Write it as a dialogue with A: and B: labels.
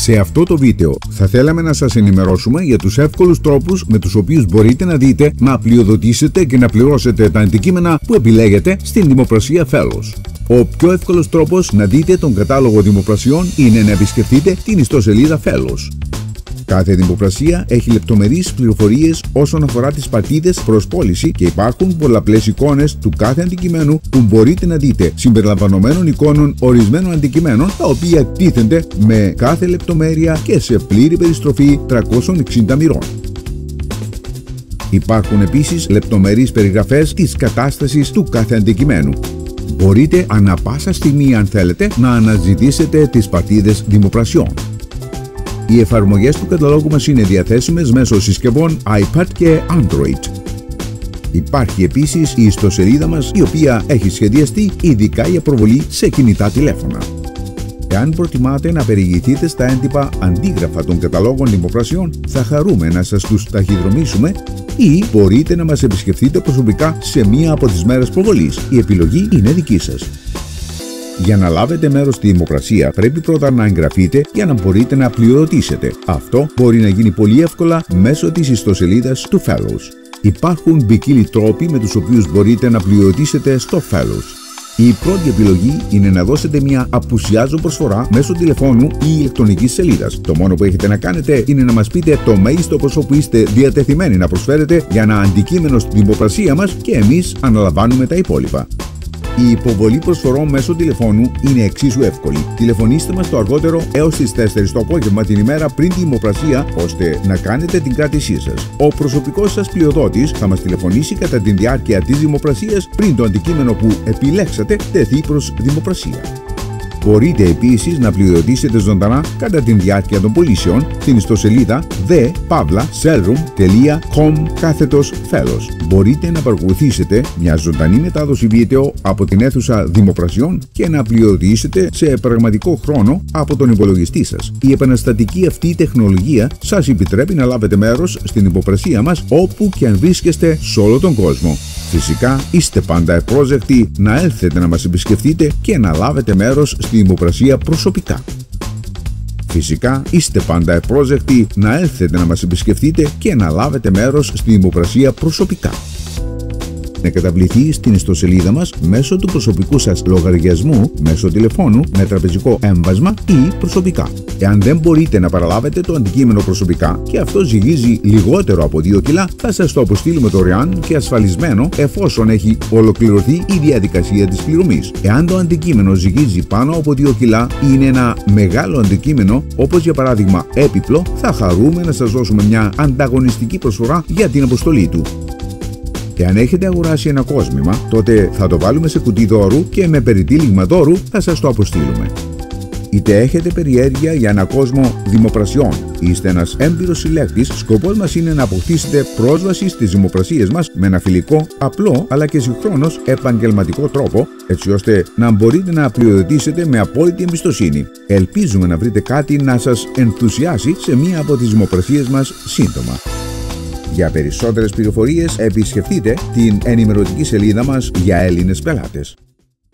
A: Σε αυτό το βίντεο θα θέλαμε να σας ενημερώσουμε για τους εύκολους τρόπους με τους οποίους μπορείτε να δείτε, να πλειοδοτήσετε και να πληρώσετε τα αντικείμενα που επιλέγετε στην δημοπρασία Fellows. Ο πιο εύκολος τρόπος να δείτε τον κατάλογο δημοπρασιών είναι να επισκεφτείτε την ιστοσελίδα Fellows. Κάθε δημοπρασία έχει λεπτομερείς πληροφορίες όσον αφορά τις παρτίδες προς πώληση και υπάρχουν πολλαπλές εικόνες του κάθε αντικειμένου που μπορείτε να δείτε, συμπεριλαμβανομένων εικόνων ορισμένων αντικειμένων, τα οποία τίθενται με κάθε λεπτομέρεια και σε πλήρη περιστροφή 360 μοιρών. Υπάρχουν επίσης λεπτομερείς περιγραφές της κατάστασης του κάθε αντικειμένου. Μπορείτε ανά πάσα στιγμή, αν θέλετε, να αναζητήσετε τις παρτίδες δημοπρασιών. Οι εφαρμογές του καταλόγου μας είναι διαθέσιμες μέσω συσκευών iPad και Android. Υπάρχει επίσης η ιστοσελίδα μας, η οποία έχει σχεδιαστεί ειδικά για προβολή σε κινητά τηλέφωνα. Εάν προτιμάτε να περιηγηθείτε στα έντυπα αντίγραφα των καταλόγων δημοπρασιών, θα χαρούμε να σας τους ταχυδρομήσουμε, ή μπορείτε να μας επισκεφτείτε προσωπικά σε μία από τις μέρες προβολής. Η επιλογή είναι δική σας. Για να λάβετε μέρος στη δημοπρασία, πρέπει πρώτα να εγγραφείτε για να μπορείτε να πληροδοτήσετε. Αυτό μπορεί να γίνει πολύ εύκολα μέσω της ιστοσελίδας του Fellows. Υπάρχουν ποικίλοι τρόποι με τους οποίους μπορείτε να πληροδοτήσετε στο Fellows. Η πρώτη επιλογή είναι να δώσετε μια απουσιάζω προσφορά μέσω τηλεφώνου ή ηλεκτρονικής σελίδας. Το μόνο που έχετε να κάνετε είναι να μας πείτε το μέγιστο ποσό που είστε διατεθειμένοι να προσφέρετε για ένα αντικείμενο στη δημοπρασία μας και εμείς αναλαμβάνουμε τα υπόλοιπα. Η υποβολή προσφορών μέσω τηλεφώνου είναι εξίσου εύκολη. Τηλεφωνήστε μας το αργότερο έως τις 4 το απόγευμα την ημέρα πριν τη δημοπρασία, ώστε να κάνετε την κράτησή σας. Ο προσωπικός σας πλειοδότης θα μας τηλεφωνήσει κατά τη διάρκεια της δημοπρασίας, πριν το αντικείμενο που επιλέξατε τεθεί προς δημοπρασία. Μπορείτε επίσης να πληροδοτήσετε ζωντανά κατά τη διάρκεια των πωλήσεων στην ιστοσελίδα the.pavla.com/Fellows. Μπορείτε να παρακολουθήσετε μια ζωντανή μετάδοση βίντεο από την αίθουσα δημοπρασιών και να πληροδοτήσετε σε πραγματικό χρόνο από τον υπολογιστή σας. Η επαναστατική αυτή τεχνολογία σας επιτρέπει να λάβετε μέρος στην δημοπρασία μας όπου και αν βρίσκεστε σε όλο τον κόσμο. Φυσικά είστε πάντα ευπρόσδεκτοι να έλθετε να μας επισκεφτείτε και να λάβετε μέρος στη δημοπρασία προσωπικά. Φυσικά είστε πάντα ευπρόσδεκτοι να έλθετε να μας επισκεφτείτε και να λάβετε μέρος στη δημοπρασία προσωπικά. Να καταβληθεί στην ιστοσελίδα μας μέσω του προσωπικού σας λογαριασμού, μέσω τηλεφώνου, με τραπεζικό έμβασμα ή προσωπικά. Εάν δεν μπορείτε να παραλάβετε το αντικείμενο προσωπικά και αυτό ζυγίζει λιγότερο από 2 κιλά, θα σας το αποστείλουμε δωρεάν και ασφαλισμένο εφόσον έχει ολοκληρωθεί η διαδικασία της πληρωμής. Εάν το αντικείμενο ζυγίζει πάνω από 2 κιλά ή είναι ένα μεγάλο αντικείμενο, όπως για παράδειγμα έπιπλο, θα χαρούμε να σας δώσουμε μια ανταγωνιστική προσφορά για την αποστολή του. Εάν έχετε αγοράσει ένα κόσμημα, τότε θα το βάλουμε σε κουτί δώρου και με περιτύλιγμα δώρου θα σας το αποστείλουμε. Είτε έχετε περιέργεια για ένα κόσμο δημοπρασιών, είστε ένας έμπειρος συλλέκτης, σκοπός μας είναι να αποκτήσετε πρόσβαση στις δημοπρασίες μας με ένα φιλικό, απλό αλλά και συγχρόνως επαγγελματικό τρόπο, έτσι ώστε να μπορείτε να πληροδοτήσετε με απόλυτη εμπιστοσύνη. Ελπίζουμε να βρείτε κάτι να σας ενθουσιάσει σε μία από τις δημοπρασίες μας σύντομα. Για περισσότερες πληροφορίες επισκεφτείτε την ενημερωτική σελίδα μας για Έλληνες πελάτες.